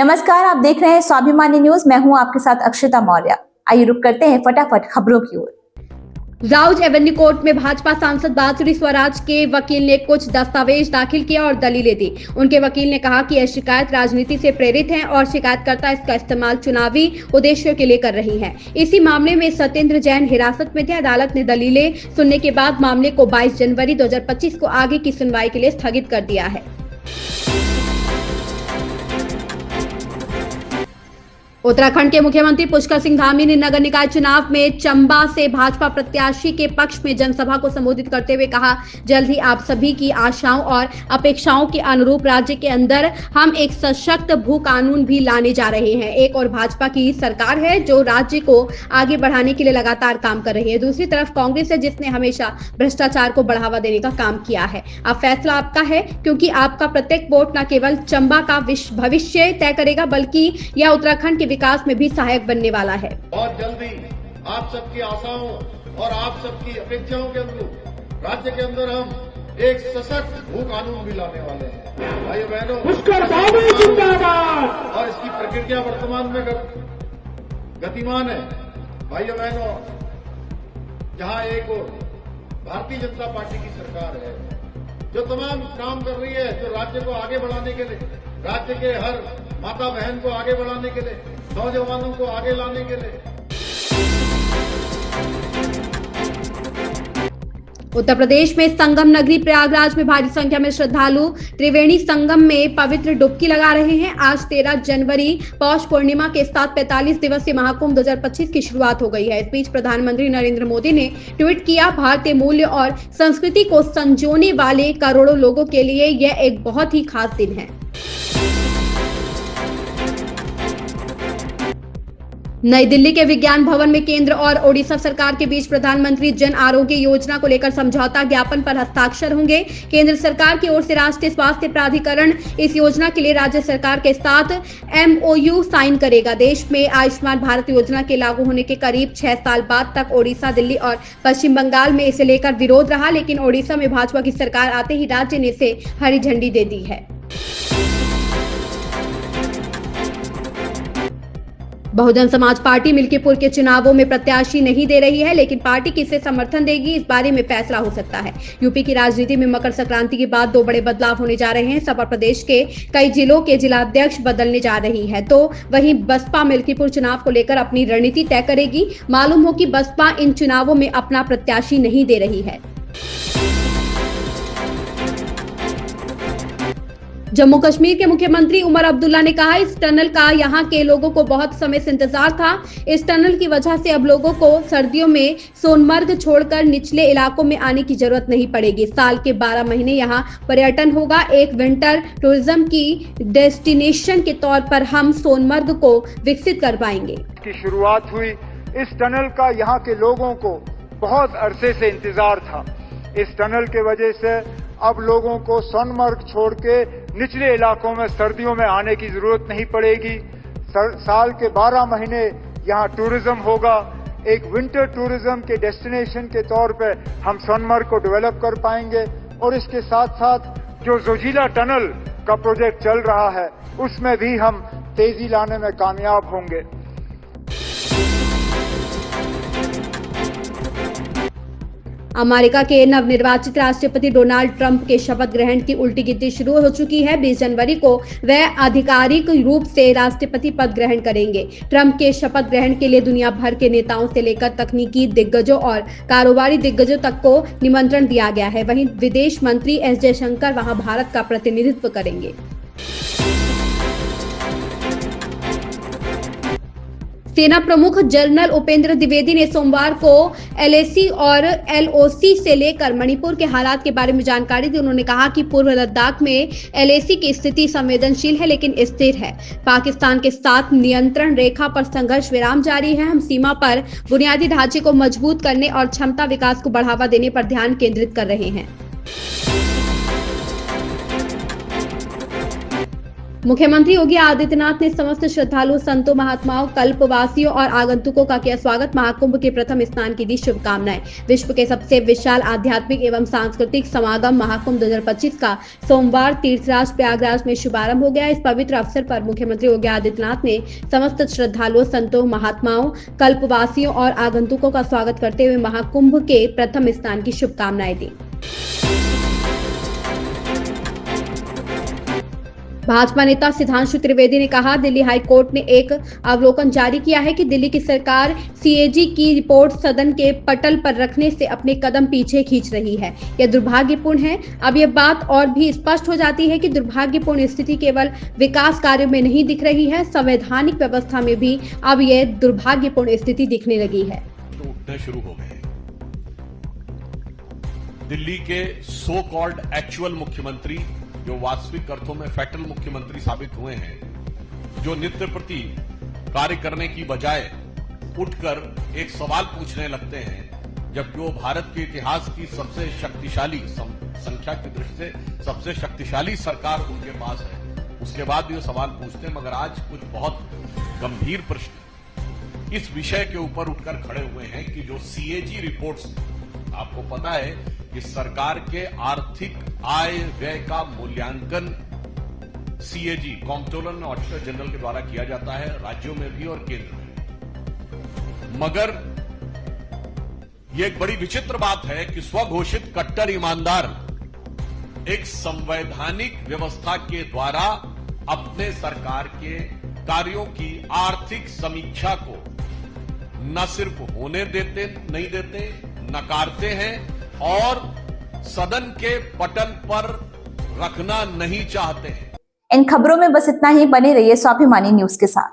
नमस्कार, आप देख रहे हैं स्वाभिमानी न्यूज। मैं हूं आपके साथ अक्षता मौर्य। आइए रुक करते हैं फटाफट खबरों की ओर। राउज एवेन्यू कोर्ट में भाजपा सांसद बांसुरी स्वराज के वकील ने कुछ दस्तावेज दाखिल किया और दलीलें दी। उनके वकील ने कहा कि यह शिकायत राजनीति से प्रेरित है और शिकायतकर्ता इसका इस्तेमाल चुनावी उद्देश्यों के लिए कर रही है। इसी मामले में सत्येंद्र जैन हिरासत में थे। अदालत ने दलीलें सुनने के बाद मामले को 22 जनवरी 2025 को आगे की सुनवाई के लिए स्थगित कर दिया है। उत्तराखंड के मुख्यमंत्री पुष्कर सिंह धामी ने नगर निकाय चुनाव में चंबा से भाजपा प्रत्याशी के पक्ष में जनसभा को संबोधित करते हुए कहा, जल्द ही आप सभी की आशाओं और अपेक्षाओं के अनुरूप राज्य के अंदर हम एक सशक्त भू कानून भी लाने जा रहे हैं। एक और भाजपा की सरकार है जो राज्य को आगे बढ़ाने के लिए लगातार काम कर रही है, दूसरी तरफ कांग्रेस है जिसने हमेशा भ्रष्टाचार को बढ़ावा देने का काम किया है। अब फैसला आपका है, क्योंकि आपका प्रत्येक वोट न केवल चंबा का भविष्य तय करेगा बल्कि यह उत्तराखंड के विकास में भी सहायक बनने वाला है। बहुत जल्दी आप सबकी आशाओं और आप सबकी अपेक्षाओं के अनुरूप राज्य के अंदर हम एक सशक्त भू कानून भी लाने वाले हैं। भाइयों बहनों, और इसकी प्रक्रिया वर्तमान में गतिमान है। भाइयों बहनों, जहां एक और भारतीय जनता पार्टी की सरकार है जो तमाम काम कर रही है, जो राज्य को आगे बढ़ाने के लिए, राज्य के हर माता बहन को आगे बढ़ाने के लिए, नौजवानों को आगे लाने के लिए। उत्तर प्रदेश में संगम नगरी प्रयागराज में भारी संख्या में श्रद्धालु त्रिवेणी संगम में पवित्र डुबकी लगा रहे हैं। आज 13 जनवरी पौष पूर्णिमा के साथ 45 दिवसीय महाकुंभ 2025 की शुरुआत हो गई है। इस बीच प्रधानमंत्री नरेंद्र मोदी ने ट्वीट किया, भारतीय मूल्य और संस्कृति को संजोने वाले करोड़ों लोगों के लिए यह एक बहुत ही खास दिन है। नई दिल्ली के विज्ञान भवन में केंद्र और ओडिशा सरकार के बीच प्रधानमंत्री जन आरोग्य योजना को लेकर समझौता ज्ञापन पर हस्ताक्षर होंगे। केंद्र सरकार की ओर से राष्ट्रीय स्वास्थ्य प्राधिकरण इस योजना के लिए राज्य सरकार के साथ MOU साइन करेगा। देश में आयुष्मान भारत योजना के लागू होने के करीब 6 साल बाद तक ओडिशा, दिल्ली और पश्चिम बंगाल में इसे लेकर विरोध रहा, लेकिन ओडिशा में भाजपा की सरकार आते ही राज्य ने इसे हरी झंडी दे दी है। बहुजन समाज पार्टी मिल्कीपुर के चुनावों में प्रत्याशी नहीं दे रही है, लेकिन पार्टी किसे समर्थन देगी इस बारे में फैसला हो सकता है। यूपी की राजनीति में मकर संक्रांति के बाद 2 बड़े बदलाव होने जा रहे हैं। सपा प्रदेश के कई जिलों के जिलाध्यक्ष बदलने जा रही है, तो वहीं बसपा मिल्कीपुर चुनाव को लेकर अपनी रणनीति तय करेगी। मालूम हो कि बसपा इन चुनावों में अपना प्रत्याशी नहीं दे रही है। जम्मू कश्मीर के मुख्यमंत्री उमर अब्दुल्ला ने कहा, इस टनल का यहां के लोगों को बहुत समय से इंतजार था। इस टनल की वजह से अब लोगों को सर्दियों में सोनमर्ग छोड़कर निचले इलाकों में आने की जरूरत नहीं पड़ेगी। साल के 12 महीने यहां पर्यटन होगा। एक विंटर टूरिज्म की डेस्टिनेशन के तौर पर हम सोनमर्ग को विकसित कर पाएंगे। की शुरुआत हुई, इस टनल का यहाँ के लोगों को बहुत अरसे से इंतजार था। इस टनल के वजह से अब लोगों को सोनमर्ग छोड़ के निचले इलाकों में सर्दियों में आने की जरूरत नहीं पड़ेगी। साल के 12 महीने यहाँ टूरिज्म होगा। एक विंटर टूरिज्म के डेस्टिनेशन के तौर पे हम सोनमर्ग को डेवलप कर पाएंगे और इसके साथ साथ जो जोजिला टनल का प्रोजेक्ट चल रहा है उसमें भी हम तेजी लाने में कामयाब होंगे। अमेरिका के नवनिर्वाचित राष्ट्रपति डोनाल्ड ट्रंप के शपथ ग्रहण की उल्टी गिनती शुरू हो चुकी है। 20 जनवरी को वह आधिकारिक रूप से राष्ट्रपति पद ग्रहण करेंगे। ट्रंप के शपथ ग्रहण के लिए दुनिया भर के नेताओं से लेकर तकनीकी दिग्गजों और कारोबारी दिग्गजों तक को निमंत्रण दिया गया है। वहीं विदेश मंत्री एस जयशंकर वहां भारत का प्रतिनिधित्व करेंगे। सेना प्रमुख जनरल उपेंद्र द्विवेदी ने सोमवार को LAC और LOC से लेकर मणिपुर के हालात के बारे में जानकारी दी। उन्होंने कहा कि पूर्व लद्दाख में LAC की स्थिति संवेदनशील है लेकिन स्थिर है। पाकिस्तान के साथ नियंत्रण रेखा पर संघर्ष विराम जारी है। हम सीमा पर बुनियादी ढांचे को मजबूत करने और क्षमता विकास को बढ़ावा देने पर ध्यान केंद्रित कर रहे हैं। मुख्यमंत्री योगी आदित्यनाथ ने समस्त श्रद्धालुओं, संतों, महात्माओं, कल्पवासियों और आगंतुकों का किया स्वागत। महाकुंभ के प्रथम स्नान की दी शुभकामनाएं। विश्व के सबसे विशाल आध्यात्मिक एवं सांस्कृतिक समागम महाकुंभ 2025 का सोमवार तीर्थराज प्रयागराज में शुभारंभ हो गया। इस पवित्र अवसर पर मुख्यमंत्री योगी आदित्यनाथ ने समस्त श्रद्धालुओं, संतों, महात्माओं, कल्पवासियों और आगंतुकों का स्वागत करते हुए महाकुंभ के प्रथम स्नान की शुभकामनाएं दी। भाजपा नेता सिद्धांशु त्रिवेदी ने कहा, दिल्ली हाई कोर्ट ने एक अवलोकन जारी किया है कि दिल्ली की सरकार सीएजी की रिपोर्ट सदन के पटल पर रखने से अपने कदम पीछे खींच रही है। यह दुर्भाग्यपूर्ण है। अब यह बात और भी स्पष्ट हो जाती है कि दुर्भाग्यपूर्ण स्थिति केवल विकास कार्यों में नहीं दिख रही है, संवैधानिक व्यवस्था में भी अब यह दुर्भाग्यपूर्ण स्थिति दिखने लगी है। तो उठने शुरू हो गए। दिल्ली के सो कॉल्ड एक्चुअल मुख्यमंत्री, जो वास्तविक अर्थों में फैटल मुख्यमंत्री साबित हुए हैं, जो नित्य प्रति कार्य करने की बजाय उठकर एक सवाल पूछने लगते हैं, जबकि वो भारत के इतिहास की सबसे शक्तिशाली, संख्या की दृष्टि से सबसे शक्तिशाली सरकार उनके पास है, उसके बाद भी वो सवाल पूछते हैं। मगर आज कुछ बहुत गंभीर प्रश्न इस विषय के ऊपर उठकर खड़े हुए हैं कि जो सीएजी रिपोर्ट्स, आपको पता है कि सरकार के आर्थिक आय व्यय का मूल्यांकन सीएजी, कॉम्प्ट्रोलर ऑडिटर जनरल के द्वारा किया जाता है, राज्यों में भी और केंद्र में भी। मगर यह एक बड़ी विचित्र बात है कि स्वघोषित कट्टर ईमानदार एक संवैधानिक व्यवस्था के द्वारा अपने सरकार के कार्यों की आर्थिक समीक्षा को न सिर्फ होने देते नहीं देते, नकारते हैं और सदन के पटल पर रखना नहीं चाहते हैं। इन खबरों में बस इतना ही। बने रहिए स्वाभिमानी न्यूज के साथ।